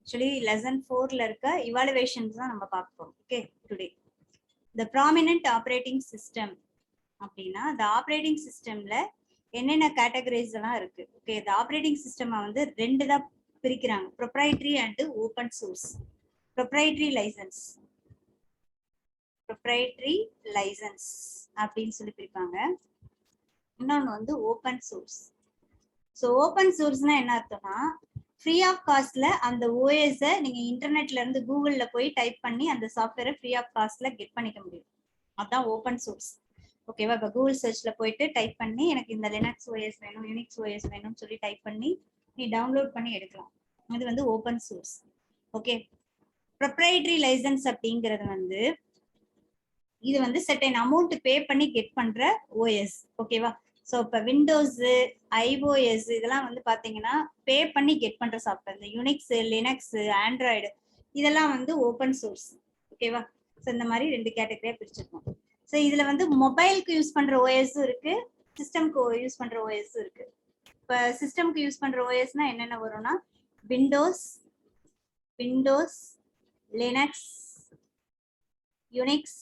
Actually lesson 4ல இருக்க evaluations தான் நம்ம பார்க்க போறோம். Okay, today the prominent operating system அப்படின்னா the operating systemல என்னென்ன கேட்டகரிஸ் எல்லாம் இருக்கு. ஓகே, the operating system வந்து ரெண்டு தான் பிரிக்கிறாங்க, proprietary and open source. proprietary license அப்படின்னு சொல்லி பிரிப்பாங்க. இன்னொன்னு வந்து ஓபன் சோர்ஸ். ஸோ ஓபன் சோர்ஸ்னா என்ன அர்த்தம்னா ஃப்ரீ ஆஃப் காஸ்ட்ல அந்த ஓஎஸ் நீங்க இன்டர்நெட்ல இருந்து கூகுள்ல போய் டைப் பண்ணி அந்த சாஃப்ட்வேரை ஃப்ரீ ஆஃப் காஸ்ட்ல கெட் பண்ணிக்க முடியும். அதான் ஓபன் சோர்ஸ். ஓகேவா? இப்போ கூகுள் சர்ச்ல போயிட்டு டைப் பண்ணி எனக்கு இந்த லினக்ஸ் ஓஎஸ் வேணும், யூனிக்ஸ் ஓஎஸ் வேணும்னு சொல்லி டைப் பண்ணி நீ டவுன்லோட் பண்ணி எடுக்கலாம். இது வந்து open source. Okay, proprietary license அப்படிங்கிறது வந்து இது வந்து செர்டைன் அமௌண்ட் பே பண்ணி கெட் பண்ற ஓஎஸ். ஓகேவா? ஸோ இப்போ விண்டோஸ், ஐஓஎஸ் இதெல்லாம் வந்து பார்த்தீங்கன்னா பே பண்ணி கெட் பண்ற சாஃப்ட்வேர். இந்த யூனிக்ஸ், லினக்ஸ், ஆண்ட்ராய்டு இதெல்லாம் வந்து ஓப்பன் சோர்ஸ். ஓகேவா? ஸோ இந்த மாதிரி ரெண்டு கேட்டகரியா பிரிச்சிருக்கோம். ஸோ இதுல வந்து மொபைலுக்கு யூஸ் பண்ற ஓஎஸும் இருக்கு, சிஸ்டம்க்கு யூஸ் பண்ற ஓஎஸும் இருக்கு. இப்போ சிஸ்டம்க்கு யூஸ் பண்ற ஓஎஸ்னா என்னென்ன வரும்னா Windows, Linux, Unix,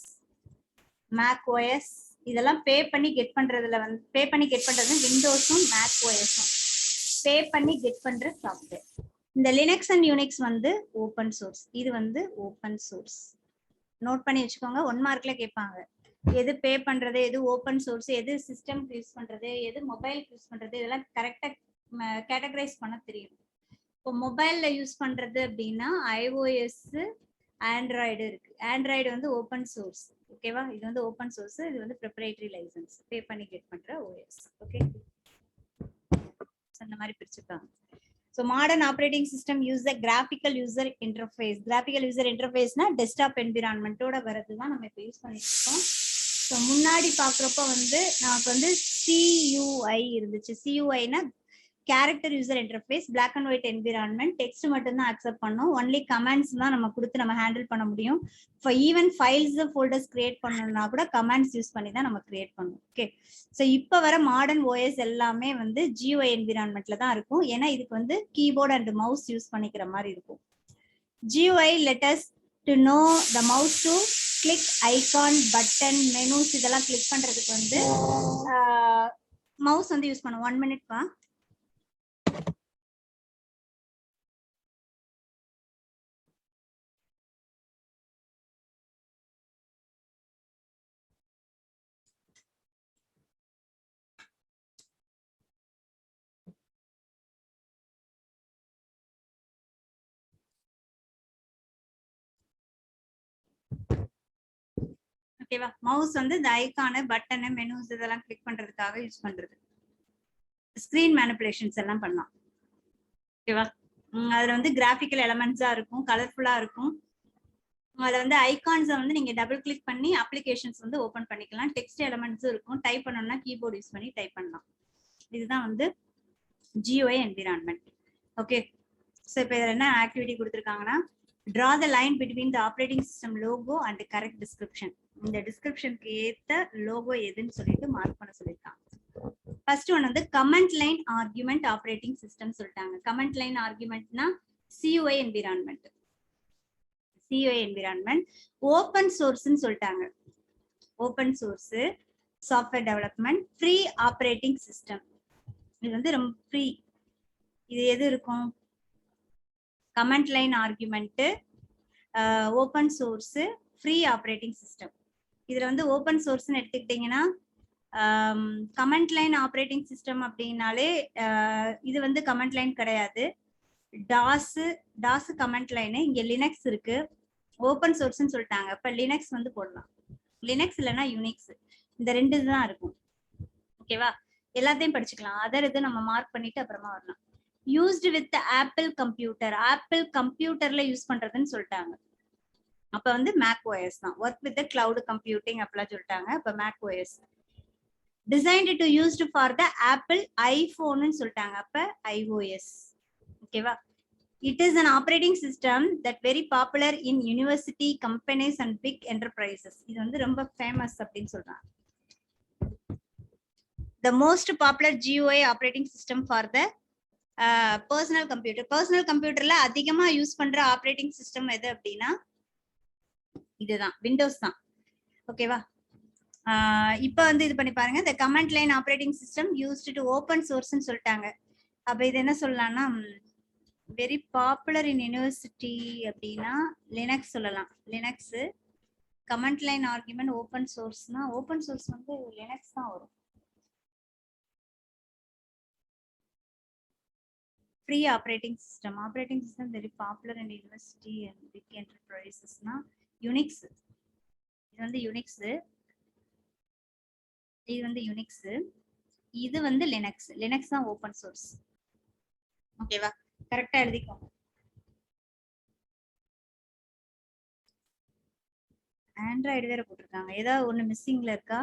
Mac OS இதெல்லாம் பே பண்ணி கெட் பண்றதுல வந்து பே பண்ணி கெட் பண்றது விண்டோஸும் மேக் ஓஎஸும் பே பண்ணி கெட் பண்ற சாஃப்ட்வேர். இந்த லினக்ஸ் அண்ட் யூனிக்ஸ் வந்து ஓப்பன் சோர்ஸ். இது வந்து ஓப்பன் சோர்ஸ். நோட் பண்ணி வச்சுக்கோங்க, 1 மார்க்ல கேட்பாங்க. எது பே பண்றது, எது ஓப்பன் சோர்ஸ், எது சிஸ்டம்க்கு யூஸ் பண்றது, எது மொபைலுக்கு யூஸ் பண்றது, இதெல்லாம் கரெக்டா கேட்டகரைஸ் பண்ண தெரியும். இப்போ மொபைல்ல யூஸ் பண்றது அப்படின்னா ஐஓஎஸ், ஆண்ட்ராய்டு இருக்கு. ஆண்ட்ராய்டு வந்து ஓப்பன் சோர்ஸ். ஓகேவா? இது வந்து ஓப்பன் சோர்ஸ், இது வந்து ப்ரொப்ரைட்டரி லைசன்ஸ், பே பண்ணி கெட் பண்ற ஓஎஸ். ஓகே, அந்த மாதிரி பிரிச்சுட்டாங்க. So modern operating system use the graphical user interface. Graphical user இன்டர்ஃபேஸ்னா டெஸ்க்டாப் என்விரான்மெண்ட்டோட வரது தான் நம்ம இப்போ யூஸ் பண்ணிட்டு இருக்கோம். ஸோ முன்னாடி பார்க்குறப்ப வந்து நமக்கு வந்து சியூஐ இருந்துச்சு. சியூஐனா character user interface, black and white environment, text மட்டும் தான் அக்செப்ட் பண்ணும். ஒன்லி கமெண்ட்ஸ் தான் நம்ம கொடுத்து நம்ம ஹேண்டில் பண்ண முடியும். For even files, folders create பண்ணணும்னா கூட கமெண்ட்ஸ் யூஸ் பண்ணி தான் நம்ம கிரியேட் பண்ணணும். ஓகே, ஸோ இப்போ வர மாடர்ன் ஓஎஸ் எல்லாமே வந்து ஜியூஐ என்விரான்மெண்ட்ல தான் இருக்கும். ஏன்னா இதுக்கு வந்து கீபோர்ட் அண்ட் மவுஸ் யூஸ் பண்ணிக்கிற மாதிரி இருக்கும். GUI let us to know the mouse to click icon, button, menus இதெல்லாம் கிளிக் பண்றதுக்கு வந்து மவுஸ் வந்து யூஸ் பண்ணுவோம். 1 minute பா. ஓகேவா? மவுஸ் வந்து இந்த ஐகான், பட்டன், மெனுஸ் இதெல்லாம் கிளிக் பண்றதுக்காக யூஸ் பண்றது. ஸ்கிரீன் மேனிபுலேஷன்ஸ் எல்லாம் பண்ணலாம். ஓகேவா? அதுல வந்து கிராஃபிக்கல் எலமெண்ட்ஸா இருக்கும், கலர்ஃபுல்லா இருக்கும். அதுல வந்து ஐகான்ஸை வந்து நீங்க டபுள் கிளிக் பண்ணி அப்ளிகேஷன்ஸ் வந்து ஓபன் பண்ணிக்கலாம். டெக்ஸ்ட் எலமெண்ட்ஸும் இருக்கும். டைப் பண்ணணும்னா கீபோர்ட் யூஸ் பண்ணி டைப் பண்ணலாம். இதுதான் வந்து GUI என்விரான்மெண்ட். ஓகே, ஸோ இப்போ இதில் என்ன ஆக்டிவிட்டி கொடுத்துருக்காங்கன்னா draw the line between the operating system logo and the correct description. இந்த டிஸ்கிரிப்ஷனுக்கு ஏத்த லோகோ எதுன்னு சொல்லிட்டு மார்க் பண்ண சொல்லியிருக்காங்க. ஃபர்ஸ்ட் ஒன் வந்து command line argument operating system சொல்லிட்டாங்க. கமெண்ட் லைன் ஆர்குமெண்ட்னா CUI environment. CUI environment open சோர்ஸ்ன்னு சொல்லிட்டாங்க. Open source software development, free operating system. இது வந்து ரொம்ப ஃப்ரீ. இது எது இருக்கும்? Command line argument, open source, free operating system. இதுல வந்து ஓப்பன் சோர்ஸ்ன்னு எடுத்துக்கிட்டீங்கன்னா கமெண்ட் லைன் ஆப்ரேட்டிங் சிஸ்டம் அப்படின்னாலே இது வந்து கமெண்ட் லைன் கிடையாது. Toss comment line. இங்க லினக்ஸ் இருக்கு. ஓப்பன் சோர்ஸ்ன்னு சொல்லிட்டாங்க. இப்ப லினக்ஸ் வந்து போடலாம். லினக்ஸ் இல்லைன்னா யூனிக்ஸ், இந்த ரெண்டு தான் இருக்கும். ஓகேவா? எல்லாத்தையும் படிச்சுக்கலாம். அதர் இது நம்ம மார்க் பண்ணிட்டு அப்புறமா வரலாம். Used with Apple computer. Apple கம்ப்யூட்டர்ல யூஸ் பண்றதுன்னு சொல்லிட்டாங்க. அப்ப வந்து மேக் ஓஎஸ் தான். ஒர்க் வித் கிளவுட் கம்ப்யூட்டிங் அப்படிலாம் சொல்லிட்டாங்க. அப்ப Mac OS. Designed to used for the Apple ஐபோன்னு சொல்லிட்டாங்க. அப்ப iOS. ஓகேவா? It is an operating system that very popular in university, companies and big enterprises. இது வந்து ரொம்ப ஃபேமஸ் அப்படின்னு சொல்றாங்க. The most popular GUI operating system for the personal கம்ப்யூட்டர்ல அதிகமா யூஸ் பண்ற ஆப்ரேட்டிங் சிஸ்டம் எது அப்படின்னா இதுதான், விண்டோஸ் தான். ஓகேவா? இப்போ வந்து இது பண்ணி பாருங்க. இந்த command line operating system used to open சோர்ஸ்னு சொல்லிட்டாங்க. அப்ப இது என்ன சொல்லலாம்னா வெரி பாப்புலர் இன் யூனிவர்சிட்டி அப்படின்னா லினக்ஸ் சொல்லலாம். Linux command line argument open சோர்ஸ்னா ஓப்பன் சோர்ஸ் வந்து லினக்ஸ் தான் வரும். Free operating system very popular in university and big என்டர்பிரைசஸ்னா யூனிக்ஸ். இது வந்து யூனிக்ஸ், இது வந்து யூனிக்ஸ், இது வந்து லினக்ஸ். லினக்ஸ் தான் ஓப்பன் சோர்ஸ். ஓகேவா? கரெக்டா எழுதிக்கோங்க. ஆண்ட்ராய்டு வேற போட்டிருக்காங்க. ஏதாவது ஒண்ணு மிஸ்ஸிங்ல இருக்கா?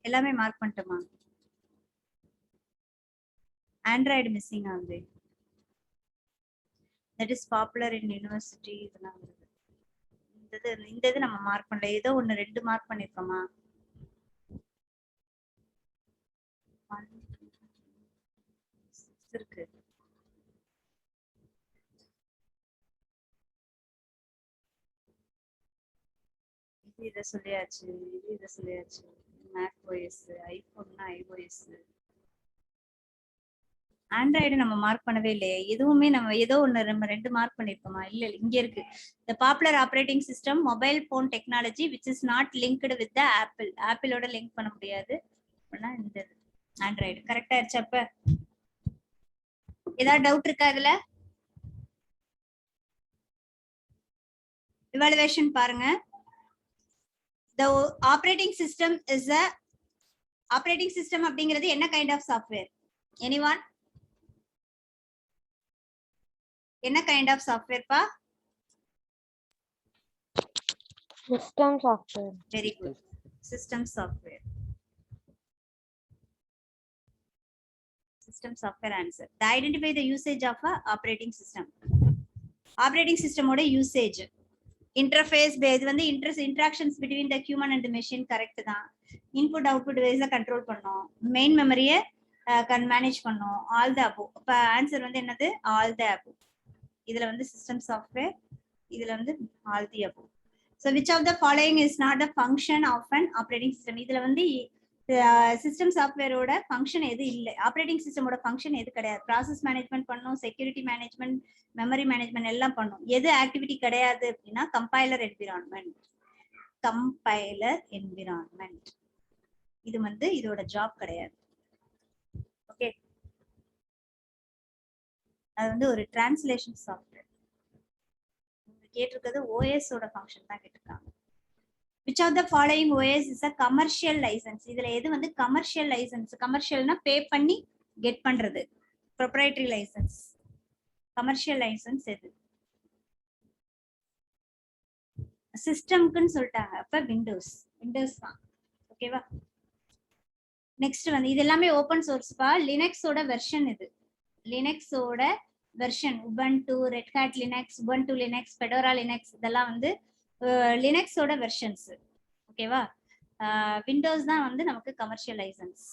எல்லாமே மார்க் பண்ணிட்டோமா? ஆண்ட்ராய்டு மிஸ்ஸிங் ஆகுது. That is popular in university. இதெல்லாம் வருது. இந்த இது நம்ம மார்க் பண்ணல. ஏதோ ஒண்ணு 2 மார்க் பண்ணிருக்கோமா? இருக்கு. இதை சொல்லியாச்சு, இதை சொல்லியாச்சு. மேக் ஓஎஸ், ஐபோன்னா ஐஓஎஸ். ஆண்ட்ராய்டு நம்ம மார்க் பண்ணவே இல்லையே. எதுவுமே நம்ம ஏதோ ஒன்று நம்ம 2 மார்க் பண்ணிருக்கோமா? இல்ல, இங்க இருக்கு. The popular operating system mobile phone technology which is not linked with the Apple. ஆப்பிளோட லிங்க் பண்ண முடியாது. இந்த ஆண்ட்ராய்டு கரெக்டா ஆயிடுச்சு. அப்ப ஏதாவது டவுட் இருக்கா இதுல? இவாலுவேஷன் பாருங்க. The operating system is a operating system அப்படிங்கிறது என்ன கைண்ட் ஆஃப் சாஃப்ட்வேர்? எனிஒன்? என்ன கைண்ட் ஆஃப் சாஃப்ட்வேர் பா? System software. Very good. System software. System software answer. The identify the usage of a operating system. Operating system ஓட usage. Interface இது வந்து interactions between the human and the machine correct தான். Input output device control பண்ணோம். Main மெமரியை manage பண்ணோம். All the above. அப்ப answer வந்து என்னது? All the above. இதுல வந்து சிஸ்டம் சாஃப்ட்வேர், இதுல வந்து all the above. So which of the following is not the function of an operating system? இதுல வந்து சிஸ்டம் சாஃப்ட்வேரோட ஃபங்க்ஷன் எது இல்லை, ஆப்ரேட்டிங் சிஸ்டமோட ஃபங்க்ஷன் எது கிடையாது. ப்ராசஸ் மேனேஜ்மெண்ட் பண்ணும், செக்யூரிட்டி மேனேஜ்மெண்ட், மெமரி மேனேஜ்மெண்ட் எல்லாம் பண்ணும். எது ஆக்டிவிட்டி கிடையாது அப்படின்னா கம்பைலர் என்விரான்மெண்ட். கம்பைலர் என்விரான்மெண்ட் இது வந்து இதோட ஜாப் கிடையாது. ஓகே, அது வந்து ஒரு டிரான்ஸ்லேஷன் சாஃப்ட்வேர். கேட்டிருக்கிறது ஓஎஸ் ஓட ஃபங்க்ஷன் தான் கேட்டிருக்காங்க. Which of the following OS is a commercial license? இதுல எது வந்து கமர்ஷியல் லைசன்ஸ்? கமர்ஷியல்னா பே பண்ணி கெட் பண்றது. Proprietary licence. கமர்ஷியல் லைசன்ஸ் எது? சிஸ்டம்க்குன்னு சொல்லிட்டாங்க. அப்ப விண்டோஸ் தான். ஓகேவா? நெக்ஸ்ட் வந்து இது எல்லாமே ஓபன் சோர்ஸ் பா. லினக்ஸோட வெர்ஷன் இது. லினக்ஸோட version Ubuntu, Red Hat Linux, Ubuntu Linux, Fedora Linux இதெல்லாம் வந்து லினக்ஸோட வெர்ஷன்ஸ். ஓகேவா? விண்டோஸ் தான் வந்து நமக்கு commercial license.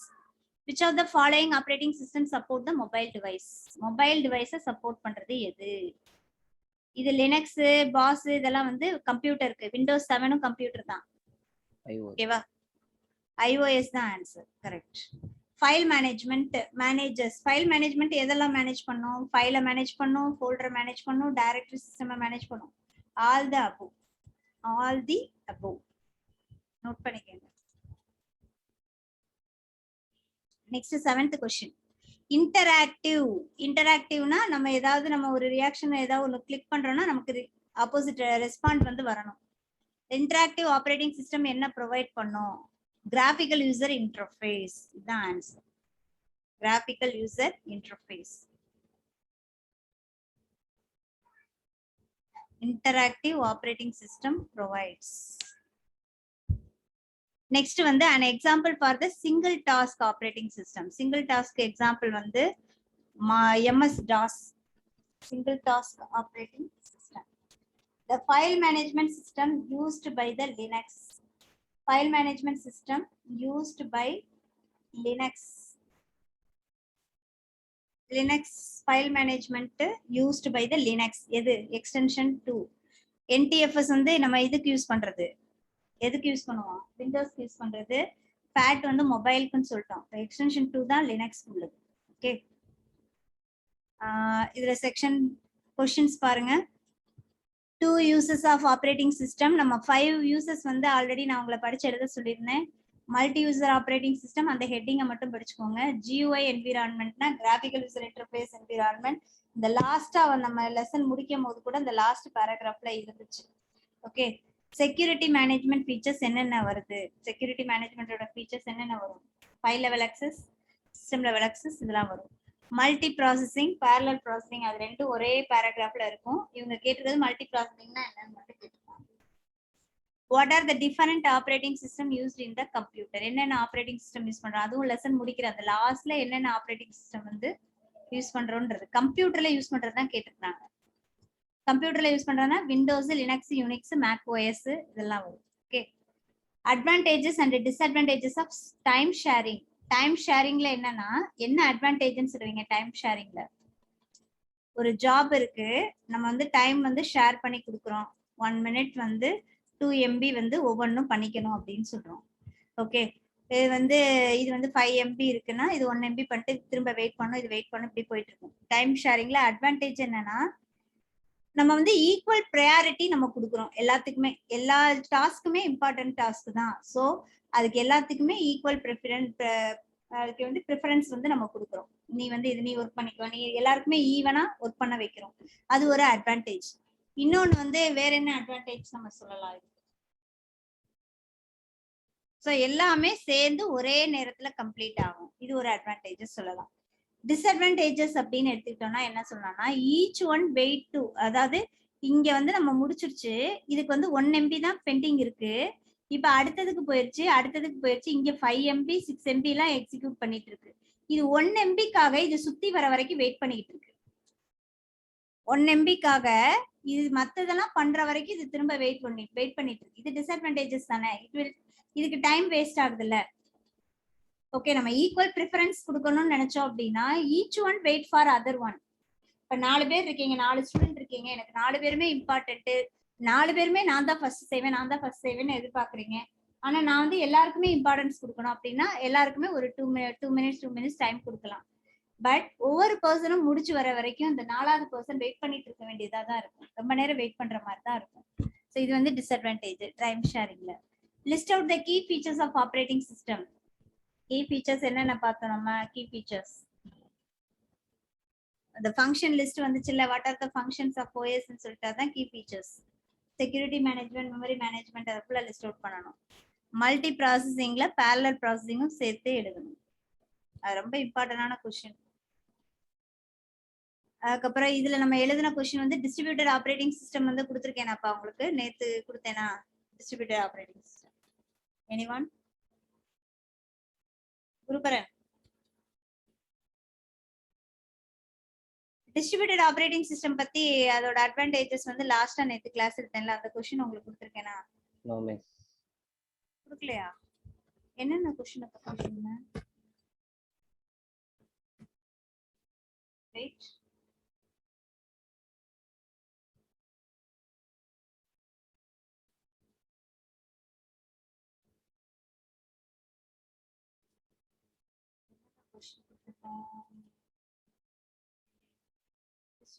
which of the following operating system support the mobile device? Mobile டிவைஸை சப்போர்ட் பண்றது எது? இது லினக்ஸ், பாஸ் இதெல்லாம் வந்து கம்ப்யூட்டருக்கு. விண்டோஸ் 7 கம்ப்யூட்டர் தான். ஓகேவா? ஐஓஎஸ் தான் answer. Correct. File management managers. File management எதெல்லாம் மேனேஜ் பண்ணும்? ஃபைலை மேனேஜ் பண்ணும், ஃபோல்டரை மேனேஜ் பண்ணும், டைரக்டரி சிஸ்டம் மேனேஜ் பண்ணும். All the above. All the above. Note பண்ணிக்கங்க. Next 7th question. இன்டராக்டிவ்னா நம்ம ஏதாவது நம்ம ஒரு ரியாக்ஷன் ஏதாவது ஒன்று கிளிக் பண்றோம்னா நமக்கு ஆப்போசிட் ரெஸ்பாண்ட் வந்து வரணும். இன்டராக்டிவ் ஆப்ரேட்டிங் சிஸ்டம் என்ன ப்ரொவைட் பண்ணும்? Graphical user interface. இதுதான் answer. Graphical user interface. interactive operating system provides. Next வந்து an example for the single task operating system. Single task example வந்து MS DOS. Single task operating system. The file management system used by the Linux. File management system used by Linux. Linux file management used by the Linux. எது extension 2. NTFS வந்து நம்ம இதுக்கு use பண்றது, எதுக்கு use பண்ணுவோம், விண்டோஸ்க்கு use பண்றது. Bad வந்து மொபைலுக்குன்னு சொல்லிட்டோம். எக்ஸ்டென்ஷன் 2 தான் லினக்ஸ் உள்ளது. ஓகே, இதுல செக்ஷன் கொஸ்டின்ஸ் பாருங்க. 2 uses of operating system. நம்ம 5 uses வந்து ஆல்ரெடி நான் உங்களை படிச்சு எழுத சொல்லியிருந்தேன். மல்டி யூசர் ஆப்ரேட்டிங் சிஸ்டம், அந்த ஹெட்டிங்கை மட்டும் படிச்சுக்கோங்க. GUI என்விரான்மெண்ட்னா கிராஃபிக்கல் யூசர் இன்டர்ஃபேஸ் என்விரான்மெண்ட். இந்த லாஸ்டா நம்ம லெசன் முடிக்கும் போது கூட இந்த லாஸ்ட் பேராகிராஃப்ல இருந்துச்சு. ஓகே, செக்யூரிட்டி மேனேஜ்மெண்ட் ஃபீச்சர்ஸ் என்னென்ன வருது, செக்யூரிட்டி மேனேஜ்மெண்டோட ஃபீச்சர்ஸ் என்னென்ன வரும், file level access, system level access, இதெல்லாம் வரும். மல்டி ப்ராசஸிங், பேரலல் ப்ராசஸிங், அது ரெண்டும் ஒரே பேராகிராஃப்ல இருக்கும். இவங்க கேட்டிருக்கிறது மல்டி ப்ராசஸிங்னா என்னன்னு மட்டும் கேட்டிருக்காங்க. What are the different operating system used in the computer, என்னென்ன ஆப்ரேட்டிங் சிஸ்டம் யூஸ் பண்றோம், அதுவும் லெசன் முடிக்கிற அந்த லாஸ்ட்ல என்னென்ன ஆப்ரேட்டிங் சிஸ்டம் வந்து யூஸ் பண்றோம்ன்றது கம்ப்யூட்டர்ல யூஸ் பண்றது தான் கேட்டிருக்காங்க. கம்ப்யூட்டர்ல யூஸ் பண்றதுனா Windows, Linux, Unix, Mac OS இதெல்லாம் வரும். Okay, advantages and disadvantages of time sharing. Time ஷேரிங்ல என்னன்னா என்ன அட்வான்டேஜ்னு சொல்றீங்க? டைம் ஷேரிங்ல ஒரு ஜாப் இருக்கு, நம்ம வந்து டைம் வந்து ஷேர் பண்ணி கொடுக்குறோம். 1 minute வந்து 2 MB வந்து ஒவ்வொன்றும் பண்ணிக்கணும் அப்படின்னு சொல்றோம். ஓகே, இது வந்து 5 MB இருக்குன்னா இது 1 MB பண்ணிட்டு திரும்ப வெயிட் பண்ணும், இது வெயிட் பண்ணும், இப்படி போயிட்டு இருக்கும். டைம் ஷேரிங்ல அட்வான்டேஜ் என்னன்னா நம்ம வந்து ஈக்குவல் ப்ரையாரிட்டி நம்ம கொடுக்குறோம் எல்லாத்துக்குமே. எல்லா டாஸ்க்குமே இம்பார்ட்டன்ட் டாஸ்க் தான். ஸோ அதுக்கு எல்லாத்துக்குமே ஈக்குவல் அதுக்கு வந்து ப்ரிஃபரன்ஸ் வந்து நம்ம கொடுக்குறோம். நீ வந்து இது நீ ஒர்க் பண்ணிக்கோ, நீ எல்லாருக்குமே ஈவனா ஒர்க் பண்ண வைக்கிறோம். அது ஒரு அட்வான்டேஜ். இன்னொன்னு வந்து வேற என்ன அட்வான்டேஜ் நம்ம சொல்லலாம்? ஸோ எல்லாமே சேர்ந்து ஒரே நேரத்துல கம்ப்ளீட் ஆகும். இது ஒரு அட்வான்டேஜஸ் சொல்லலாம். டிஸ்அட்வான்டேஜஸ் அப்படின்னு எடுத்துக்கிட்டோம்னா என்ன சொல்லலாம்னா ஈச் ஒன் வெயிட் டு, அதாவது இங்க வந்து நம்ம முடிச்சிருச்சு, இதுக்கு வந்து 1 MB தான் பெண்டிங் இருக்கு. இப்ப அடுத்ததுக்கு போயிருச்சு, இங்க 5 MB 6 MB எல்லாம் எக்ஸிக்யூட் பண்ணிட்டு இருக்கு. இது 1 MBக்காக இது சுத்தி வர வரைக்கும் வெயிட் பண்ணிட்டு இருக்கு. 1 MBக்காக இது மத்ததெல்லாம் பண்ற வரைக்கும் இது திரும்ப வெயிட் பண்ணிட்டு இருக்கு. இது டிஸ்அட்வான்டேஜஸ் தானே. இதுக்கு டைம் வேஸ்ட் ஆகுது இல்ல. ஓகே, நம்ம ஈக்குவல் ப்ரிஃபரன்ஸ் கொடுக்கணும்னு நினைச்சோம் அப்படின்னா each one wait for other one. இப்ப 4 பேர் இருக்கீங்க, 4 ஸ்டூடெண்ட் இருக்கீங்க, எனக்கு 4 பேருமே இம்பார்ட்டன்ட், 4 பேருமே நான் தான் ஃபர்ஸ்ட் செய்வேன்னு எதிர்பார்க்குறீங்க. ஆனா நான் வந்து எல்லாருக்குமே இம்பார்ட்டன்ஸ் கொடுக்கணும் அப்படின்னா எல்லாருக்குமே ஒரு 2 minutes டைம் கொடுக்கலாம். பட் ஒவ்வொரு பர்சனும் முடிச்சு வர வரைக்கும் இந்த 4வது பர்சன் வெயிட் பண்ணிட்டு இருக்க வேண்டியதா தான் இருக்கும். ரொம்ப நேரம் வெயிட் பண்ற மாதிரி தான் இருக்கும். ஸோ இது வந்து டிஸ்அட்வான்டேஜ் டைம் ஷேரிங்ல. List out the key features of operating system. Key features என்னென்ன பார்த்தோம் நம்ம? Key features the function list வந்துச்சுல, what are the functions of OS ன்னு சொல்லிட்டு அதான் key features. security management, memory management அதெல்லாம் லிஸ்ட் அவுட் பண்ணணும். மல்டி ப்ராசஸிங்ல parallel ப்ராசஸிங்கும் சேர்த்து எழுதணும். அது ரொம்ப இம்பார்ட்டன்டான क्वेश्चन. அதுக்கப்புறம் இதுல நம்ம எழுதின क्वेश्चन வந்து டிஸ்ட்ரிபியூட்டட் ஆப்ரேட்டிங் சிஸ்டம் வந்து கொடுத்துருக்கேனாப்பா உங்களுக்கு, நேத்து கொடுத்தேனா? Distributed operating system anyone? Guruparan, distributed operating system பத்தி அதோட அட்வான்டேஜஸ் வந்து லாஸ்டா நேத்து கிளாஸ் எடுத்தேன்ல, அந்த क्वेश्चन உங்களுக்கு கொடுத்திருக்கேனா? No miss. கொடுக்கலையா? என்னென்ன क्वेश्चन அப்ப கொடுத்தீங்க? வெயிட்,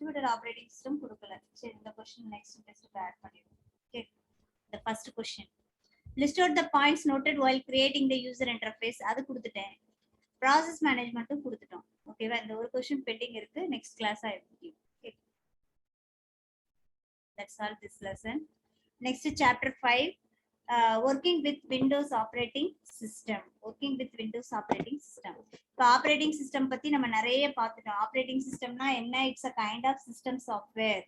distributed operating system கொடுக்கல. சரி, இந்த क्वेश्चन நெக்ஸ்ட் டெஸ்ட்ல ஆட் பண்ணிடுவோம். Okay, the first question, list out the points noted while creating the user interface. அது கொடுத்துட்டேன். ப்ராசஸ் மேனேஜ்மெண்ட்டும் கொடுத்துட்டோம். ஓகேவா? இந்த ஒரு क्वेश्चन பெண்டிங் இருக்கு, நெக்ஸ்ட் கிளாஸ் ஆயிடும். Okay, that's all this lesson. Next chapter 5, working with Windows operating system. working with Windows operating system. இப்போ operating system பத்தி நம்ம நிறைய பார்த்துட்டோம். ஆப்ரேட்டிங் சிஸ்டம்னா என்ன? It's a kind of system software.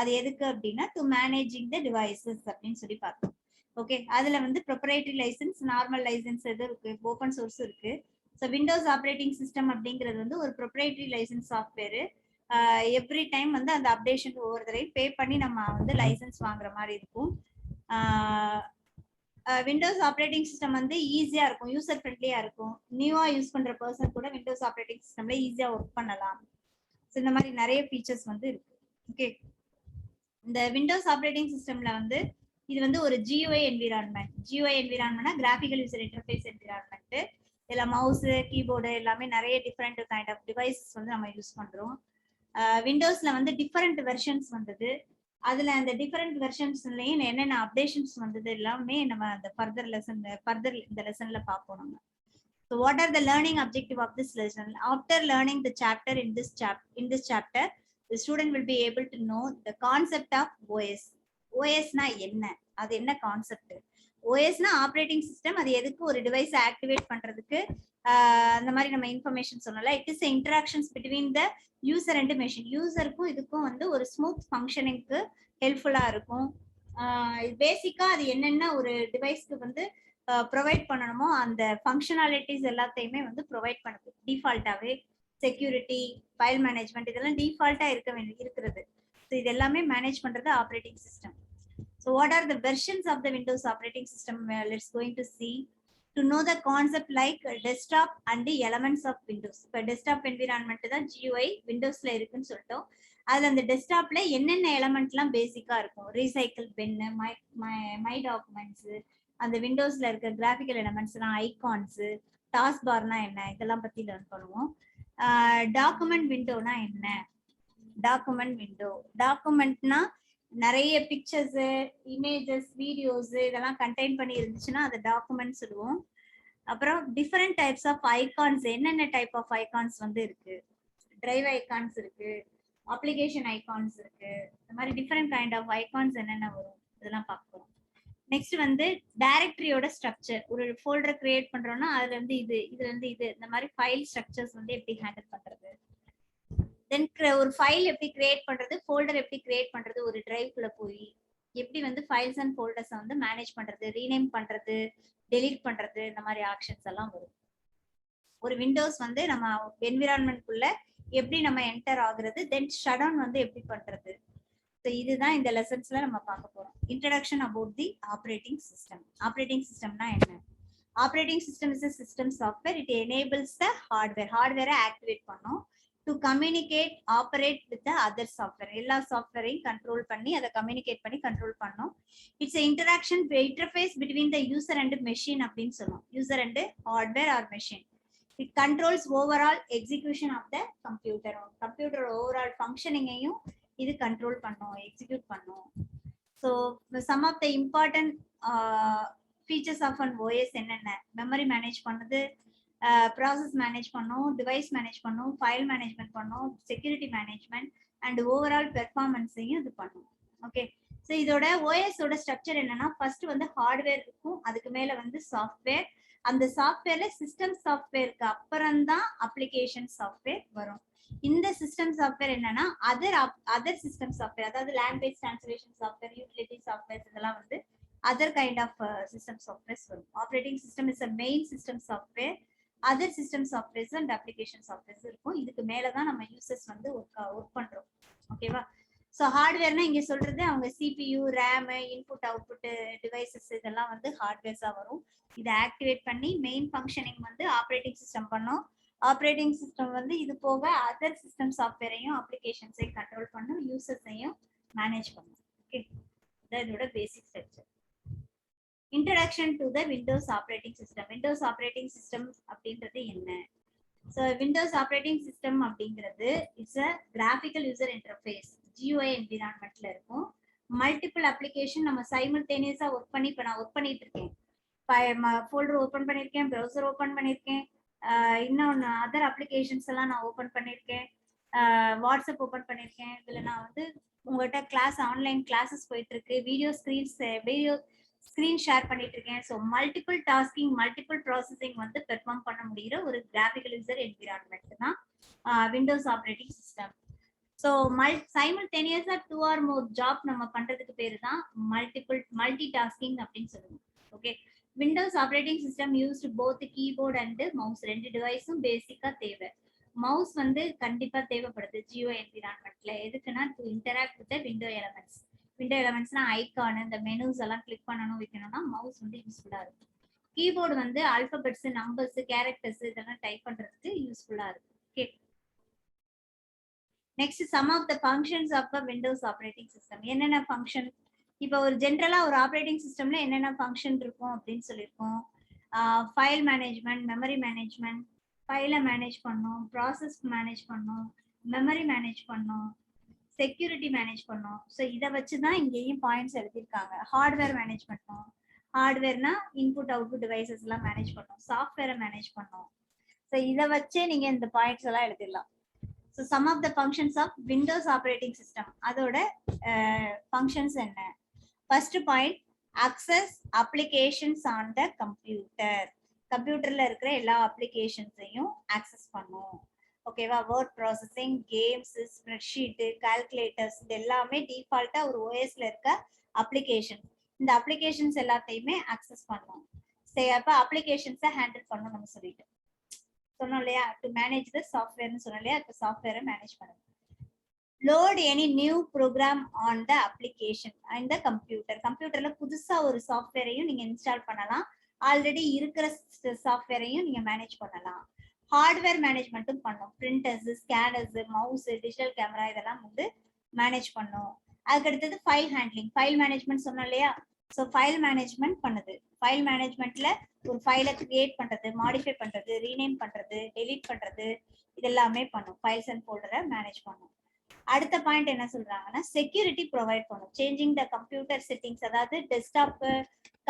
அது எதுக்கு அப்படின்னா டு மேனேஜிங் த டிவைசஸ் அப்படின்னு சொல்லி பார்த்தோம். ஓகே, அதுல வந்து ப்ரொப்ரைட்டரி லைசன்ஸ், நார்மல் லைசன்ஸ் எது இருக்கு, ஓப்பன் சோர்ஸ் இருக்கு. ஸோ விண்டோஸ் ஆப்ரேட்டிங் சிஸ்டம் அப்படிங்கிறது வந்து ஒரு proprietary license software. Every time வந்து அந்த அப்டேஷன் ஒவ்வொரு தடவையும் பே பண்ணி நம்ம வந்து லைசன்ஸ் வாங்குற மாதிரி இருக்கும். விண்டோஸ் ஆப்ரேட்டிங் சிஸ்டம் வந்து ஈஸியா இருக்கும், யூசர் ஃப்ரெண்ட்லியா இருக்கும். நியூவா யூஸ் பண்ற பர்சன் கூட விண்டோஸ் ஆப்ரேட்டிங் சிஸ்டம்ல ஈஸியா ஒர்க் பண்ணலாம். இந்த மாதிரி நிறைய ஃபீச்சர்ஸ் வந்து இருக்கு. ஓகே, இந்த விண்டோஸ் ஆப்ரேட்டிங் சிஸ்டம்ல வந்து இது வந்து ஒரு GUI என்விரான்மெண்ட். GUI என்விரான்மெண்ட்னா கிராஃபிக்கல் யூசர் இன்டர்ஃபேஸ் என்விரான்மெண்ட். இதுல மவுஸ், கீபோர்டு எல்லாமே நிறைய டிஃப்ரெண்ட் கைண்ட் ஆஃப் டிவைசஸ் வந்து நம்ம யூஸ் பண்றோம். விண்டோஸ்ல வந்து டிஃபரெண்ட் வெர்ஷன்ஸ் வந்தது. அதுல அந்த டிஃபரெண்ட் வெர்ஷன்ஸ்லயும் என்னென்ன அப்டேஷன்ஸ் வந்தது எல்லாமே நம்ம அந்த ஃபர்தர் இந்த லெசன்ல பார்ப்போம் நம்ம. So what are the learning objective of this lesson? After learning the chapter in this chapter, the student will be able to know the concept of OS. OS na enna? அது என்ன concept? OS na operating system. அது எதுக்கு ஒரு device activate பண்றதுக்கு அந்த மாதிரி நம்ம information சொன்னல. It is interactions between the user and machine. யூசருக்கும் இதுக்கும் வந்து ஒரு ஸ்மூத் ஃபங்க்ஷனிங்க்கு ஹெல்ப்ஃபுல்லா இருக்கும். பேசிக்கா அது என்னென்ன ஒரு டிவைஸ்க்கு வந்து ப்ரொவைட் பண்ணணுமோ அந்த ஃபங்க்ஷனாலிட்டிஸ் எல்லாத்தையுமே வந்து ப்ரொவைட் பண்ணுது டிஃபால்ட்டாவே. செக்யூரிட்டி, ஃபைல் மேனேஜ்மெண்ட் இதெல்லாம் டிஃபால்ட்டா இருக்கிறது. ஸோ இது எல்லாமே மேனேஜ் பண்றது operating system. So what are the versions of the Windows operating system? Let's going to see to know the concept like desktop and elements of Windows. இப்போ desktop environment தான் GUI விண்டோஸ்ல இருக்குன்னு சொல்லிட்டோம். அதுல அந்த டெஸ்க்டாப்ல என்னென்ன எலமெண்ட்லாம் பேசிக்கா இருக்கும்? ரீசைக்கிள் பென்னு, மை டாக்குமெண்ட்ஸ், அந்த விண்டோஸ்ல இருக்க கிராஃபிக்கல் எலமெண்ட்ஸ்லாம், ஐகான்ஸ், டாஸ்க் பார்னா என்ன, இதெல்லாம் பத்தி லேர்ன் பண்ணுவோம். டாக்குமெண்ட் விண்டோனா என்ன? டாக்குமெண்ட்னா நிறைய பிக்சர்ஸ், இமேஜஸ், வீடியோஸ் இதெல்லாம் கண்டெயின் பண்ணி இருந்துச்சுன்னா அதை டாக்குமெண்ட் சொல்லுவோம். அப்புறம் டிஃபரெண்ட் டைப்ஸ் ஆஃப் ஐகான்ஸ், என்னென்ன டைப் ஆஃப் ஐகான்ஸ் வந்து இருக்கு? டிரைவ் ஐகான்ஸ் இருக்கு, அப்ளிகேஷன் ஐகான்ஸ் இருக்கு. இந்த மாதிரி டிஃபரெண்ட் கைண்ட் ஆஃப் ஐகான்ஸ் என்னென்ன வரும் இதெல்லாம் பார்ப்போம். நெக்ஸ்ட் வந்து டைரக்டரியோட ஸ்ட்ரக்சர். ஒரு ஃபோல்டர் கிரியேட் பண்றோம்னா அதுல இருந்து இதுல இருந்து இந்த மாதிரி ஃபைல் ஸ்ட்ரக்சர்ஸ் வந்து எப்படி ஹேண்டில் பண்றது, தென் ஒரு ஃபைல் எப்படி கிரியேட் பண்றது, ஃபோல்டர் எப்படி கிரியேட் பண்றது, ஒரு டிரைவ்க்குள்ள போய் எப்படி வந்து ஃபைல்ஸ் அண்ட் ஃபோல்டர்ஸ் வந்து மேனேஜ் பண்றது, ரீநேம் பண்றது, டெலீட் பண்றது, இந்த மாதிரி ஆப்ஷன்ஸ் எல்லாம் வரும். ஒரு விண்டோஸ் வந்து நம்ம என்விரான்மெண்ட்குள்ள எப்படி நம்ம என்டர் ஆகுறது, தென் ஷட் டவுன் வந்து எப்படி பண்றது. ஸோ இதுதான் இந்த லெசன்ஸ்ல நம்ம பார்க்க போறோம். Introduction about the operating system. Operating சிஸ்டம்னா என்ன? Operating system is a system software. It enables the ஹார்ட்வேரை ஆக்டிவேட் பண்ணும் to communicate, operate with other software. எல்லா சாஃப்ட்வேரையும் கண்ட்ரோல் பண்ணி அதை கம்யூனிகேட் பண்ணி கண்ட்ரோல் பண்ணும். It's interaction interface between the user and machine அப்படின்னு சொல்லுவோம். User and hardware or machine. It controls overall execution of the computer. Computer overall ஃபங்க்ஷனிங்கையும் இது கண்ட்ரோல் பண்ணும், எக்ஸிக்யூட் பண்ணும். So some of the important features of an OS என்னென்ன? Memory manage பண்ணுது, process manage பண்ணும், device manage பண்ணும், file management பண்ணும், security management and overall பெர்ஃபார்மன்ஸையும் இது பண்ணும். ஓகே, ஸோ இதோட OSோட ஸ்ட்ரக்சர் என்னன்னா, ஃபர்ஸ்ட் வந்து ஹார்ட்வேர் இருக்கும், அதுக்கு மேல வந்து சாஃப்ட்வேர். அந்த சாஃப்ட்வேர்ல சிஸ்டம் சாஃப்ட்வேருக்கு அப்புறம் தான் அப்ளிகேஷன் சாஃப்ட்வேர் வரும். இந்த சிஸ்டம் சாஃப்ட்வேர் என்னன்னா அதர் சிஸ்டம் சாஃப்ட்வேர், அதாவது language translation software, utility software, இதெல்லாம் வந்து other kind of system softwares வரும். Operating system is a main system software. Other system softwares and application softwares இருக்கும். இதுக்கு மேலதான் நம்ம யூசர்ஸ் வந்து ஒர்க் பண்றோம். ஓகேவா? ஸோ ஹார்ட்வேர்னா இங்க சொல்றது அவங்க CPU, RAM, input output devices இதெல்லாம் வந்து ஹார்ட்வேர்ஸா வரும். இதை ஆக்டிவேட் பண்ணி மெயின் ஃபங்க்ஷனிங் வந்து ஆப்ரேட்டிங் சிஸ்டம் பண்ணும். ஆப்ரேட்டிங் சிஸ்டம் வந்து இது போக அதர் சிஸ்டம் சாஃப்ட்வேரையும் அப்ளிகேஷன்ஸையும் கண்ட்ரோல் பண்ணும், யூசர்ஸையும் மேனேஜ் பண்ணும். ஓகே, இதோட பேசிக் structure. Introduction to the Windows operating system. Windows operating system அப்படின்றது என்ன? ஸோ விண்டோஸ் ஆப்ரேட்டிங் சிஸ்டம் அப்படிங்கிறது it's a graphical user interface. GUI என்விரான்மெண்ட்ல இருக்கும். மல்டிபிள் அப்ளிகேஷன் நம்ம சைமல்டேனியஸா ஒர்க் பண்ணி, இப்போ நான் ஒர்க் பண்ணிட்டு இருக்கேன், ஃபோல்டர் ஓப்பன் பண்ணியிருக்கேன், ப்ரௌசர் ஓப்பன் பண்ணியிருக்கேன், இன்னொன்று அதர் அப்ளிகேஷன்ஸ் எல்லாம் நான் ஓப்பன் பண்ணியிருக்கேன், வாட்ஸ்அப் ஓப்பன் பண்ணியிருக்கேன். இதில் நான் வந்து உங்கள்கிட்ட ஆன்லைன் கிளாஸஸ் போயிட்டு இருக்கு, வீடியோ ஸ்க்ரீன் ஷேர் பண்ணிட்டு இருக்கேன். So multiple tasking, multiple processing வந்து பெர்ஃபார்ம் பண்ண முடிகிற ஒரு கிராஃபிக்கல் யூசர் என்விரான்மெண்ட் தான் விண்டோஸ் ஆப்ரேட்டிங் சிஸ்டம். ஸோ சைமல்டேனியஸா 2 or more ஜாப் நம்ம பண்றதுக்கு பேரு தான் மல்டி டாஸ்கிங் அப்படின்னு சொல்லுவோம். Okay, Windows operating system used both keyboard and mouse. 2 டிவைஸும் பேசிக்கா தேவை. மவுஸ் வந்து கண்டிப்பா தேவைப்படுது GUI என்விரான்மெண்ட்ல. எதுக்குன்னா to interact with window elements. Window எலமெண்ட்ஸ்னா ஐகான், இந்த மெனுஸ் எல்லாம் கிளிக் பண்ணணும் வைக்கணும்னா மவுஸ் வந்து யூஸ்ஃபுல்லா இருக்கும். கீபோர்டு வந்து ஆல்பபெட்ஸ், நம்பர்ஸ், கேரக்டர்ஸ் இதெல்லாம் டைப் பண்றதுக்கு யூஸ்ஃபுல்லா இருக்கும். Okay, next some of the functions of a Windows operating system. என்னென்ன ஃபங்க்ஷன், இப்போ ஒரு ஜென்ரலா ஒரு ஆப்ரேட்டிங் சிஸ்டம்ல என்னென்ன ஃபங்க்ஷன் இருக்கும் அப்படின்னு சொல்லியிருக்கோம். ஃபைல் மேனேஜ்மெண்ட், மெமரி மேனேஜ்மெண்ட், ஃபைலை மேனேஜ் பண்ணும், ப்ராசஸ் மேனேஜ் பண்ணும், மெமரி மேனேஜ் பண்ணும், செக்யூரிட்டி மேனேஜ் பண்ணும். ஸோ இதை வச்சு தான் இங்கேயும் பாயிண்ட்ஸ் எழுதியிருக்காங்க. ஹார்ட்வேர் மேனேஜ் பண்ணும், ஹார்ட்வேர்னா இன்புட் அவுட்புட் டிவைசஸ் எல்லாம் மேனேஜ் பண்ணும், சாஃப்ட்வேரை மேனேஜ் பண்ணும். ஸோ இதை வச்சே நீங்க இந்த பாயிண்ட்ஸ் எல்லாம் எழுதிடலாம். So some of the functions of Windows operating system, அதோட ஃபங்க்ஷன்ஸ் என்ன? First point, access applications on the computer. கம்ப்யூட்டர்ல இருக்கிற எல்லா அப்ளிகேஷன்ஸையும் ஆக்சஸ் பண்ணும். ஓகேவா? Word processing, games, spreadsheet, calculators, இது எல்லாமே டிஃபால்ட்டா ஒரு ஓஎஸ்ல இருக்க அப்ளிகேஷன். இந்த அப்ளிகேஷன்ஸ் எல்லாத்தையுமே ஆக்சஸ் பண்ணும். சரி, அப்ப அப்ளிகேஷன்ஸை ஹேண்டில் பண்ணணும் நம்ம சொல்லிட்டு சொன்னோம் இல்லையா? டு மேனேஜ் த சாஃப்ட்வேர்னு சொன்னோம் இல்லையா? இப்போ சாஃப்ட்வேரை மேனேஜ் பண்ணுங்க. Load any new program on the application and the computer. கம்ப்யூட்டர்ல புதுசா ஒரு சாஃப்ட்வேரையும் நீங்க இன்ஸ்டால் பண்ணலாம், ஆல்ரெடி இருக்கிற சாஃப்ட்வேரையும் நீங்க மேனேஜ் பண்ணலாம். ஹார்ட்வேர் மேனேஜ்மெண்ட்டும் பண்ணும். Printers, scanners, mouse, digital camera இதெல்லாம் வந்து மேனேஜ் பண்ணும். அதுக்கு அடுத்தது ஃபைல் ஹேண்ட்லிங், ஃபைல் மேனேஜ்மெண்ட் சொன்னோம் இல்லையா? ஸோ ஃபைல் மேனேஜ்மெண்ட் பண்ணுது. ஃபைல் மேனேஜ்மெண்ட்ல ஒரு ஃபைலை கிரியேட் பண்றது, மாடிஃபை பண்றது, ரீநேம் பண்றது, டெலீட் பண்றது, இது எல்லாமே பண்ணும். ஃபைல்ஸ் அண்ட் ஃபோல்டரை மேனேஜ் பண்ணும். அடுத்த பாயிண்ட் என்ன சொல்றாங்கன்னா, செக்யூரிட்டி ப்ரொவைட் பண்ணும். சேஞ்சிங் த கம்ப்யூட்டர் செட்டிங்ஸ், அதாவது டெஸ்க்டாப்